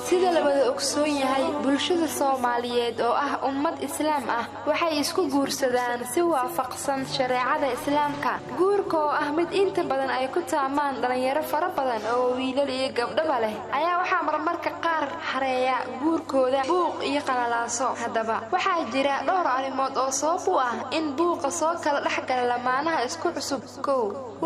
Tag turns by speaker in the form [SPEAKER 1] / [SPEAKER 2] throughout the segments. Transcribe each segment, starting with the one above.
[SPEAKER 1] sida la wada ogsoon yahay bulshada Soomaaliyeed oo ah ummad Islaam ah waxay isku guursadaan si waafaqsan shareecada Islaamka guurka oo ah mid inta badan ay ku taamaan dhalinyaro fara badan oo wiilal iyo gabdho leh ayaa waxa marmarka qaar xareeya guurkooda buuq iyo qalalaaso hadaba waxaa jira dhowr arrimood oo sabab u ah in buuqa soo kala dhaxgal lamaanaha isku cusub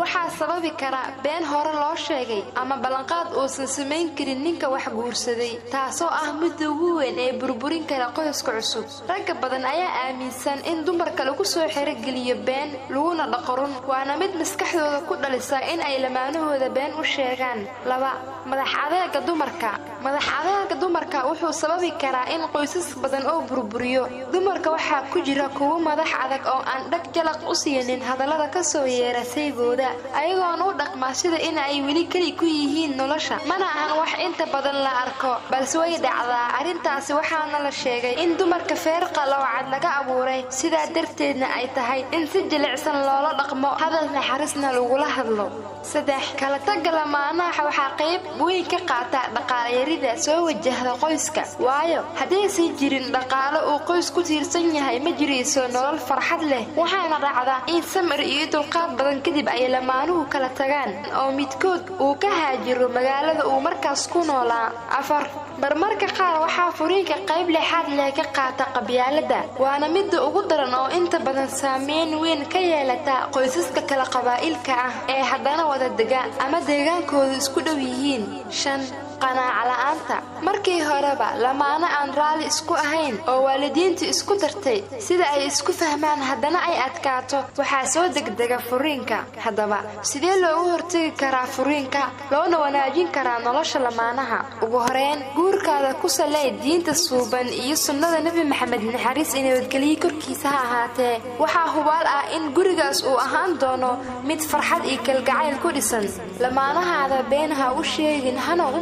[SPEAKER 1] waxaa sababi kara been hore loo sheegay ama ballanqaad oo sameyn karin ninka wax guursaday taasoo ah mid ugu weyn ee burburin kara qoyska cusub rag badan ayaa aaminsan in dumarka lagu soo xirigeliyo been laguna dhaqorun waana mid maskaxdooda ku dhalisa in ay lamaanahooda been u sheegaan laba madax adeega dumarka wuxuu sababi karaa in qoysas badan oo burburiyo dumarka waxaa ku jira kuwa madax adag oo aan dhag jalaq u siinin hadallada ka soo yeera saygooda ayagoon u dhaqma sida in ay weli kali ku yihiin nolosha mana ahan wax inta badan la arko balse way dhacdaa arintaasi waxaana la sheegay in dumarka feerqa lawcad laga abuuray sida darteedna ay tahay in si jilicsan loola dhaqmo hadal naxariisna lagula hadlo saddex kala tag lamaanaha waxaa qayb weyn ka qaata dhaqaale yarida soo wajahda qoyska waayo haddii si jirin dhaqaale uu qoys ku tiirsan yahay ma jirayso nolol farxad leh waxaana dhacda in samir iyo dulqaad badan kadib ay lamaanuhu kala tagaan oo midkood uu ka haajiro magaalada uu markaas ku noolaa afar marmarka qaar waxaa furiinka qayb lixaad leh ka qaata qabyaalada waana mid ugu daran oo inta badan saameyn weyn ka yeelata qoysaska kala qabaa'ilka ah ee haddana wada degaan ama deegaankooda isku dhow yihiin shan qanaaca la'aanta markii horeba lamaana aan raali isku ahayn oo waalidiintu isku dartay sida ay isku fahmaan haddana ay adkaato waxaa soo degdega furiinka haddaba sidee loogu hortagi karaa furiinka loona wanaajin karaa nolosha lamaanaha ugu horeyn guurkaada ku saley diinta suuban iyo sunnada Nabi Maxamed naxariis iyo nabadgelyo korkiisa ha ahaatee waxaa hubaal ah in gurigaas uu ahaan doono mid farxad iyo kalgacayl ku dhisan lamaanahaada beenaha u sheegin hana u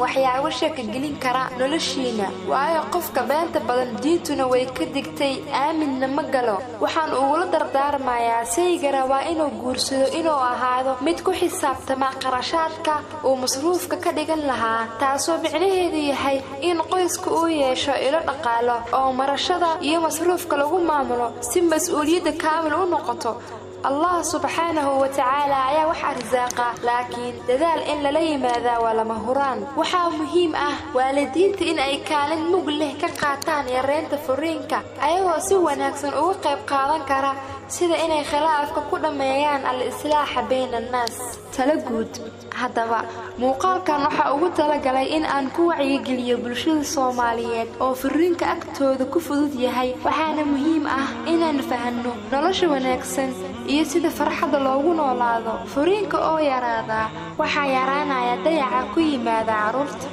[SPEAKER 1] waxyaabo shaki gelin kara noloshiina waayo qofka beenta badan diintuna way ka digtay aaminna ma galo waxaan ugu dardaarmayaa sayga rabaa inuu guursado inuu ahaado mid ku xisaabtama qarashaadka uu masruufka ka dhigan lahaa taasoo micnaheedu yahay in qoyska uu yeesho ilo dhaqaalo oo marashada iyo masruufka lagu maamulo si mas'uuliyadda kaamil u noqoto الله سبحانه وتعالى يا وح أرزاقه لكن دذال إن لا يماذا ولا مهران وحا مهم والدين إن أي كان مقله كقاتان يرين تفرينك أيوة سوى ناكسن أوقب قادن كرا سيدا إن خلافك كل ميان الإصلاح بين الناس تلقود هذا muuqaal kan waxa ugu talagalay in aan ku wacyigeliyo bulshada Soomaaliyeed oo furiinka agtooda ku fudud yahay waxaana muhiim ah inaan fahanno nolosha wanaagsan iyo sida farxada loogu noolaado furiinka oo yaraada waxa yaraanaya dayaca ku yimaada carruurta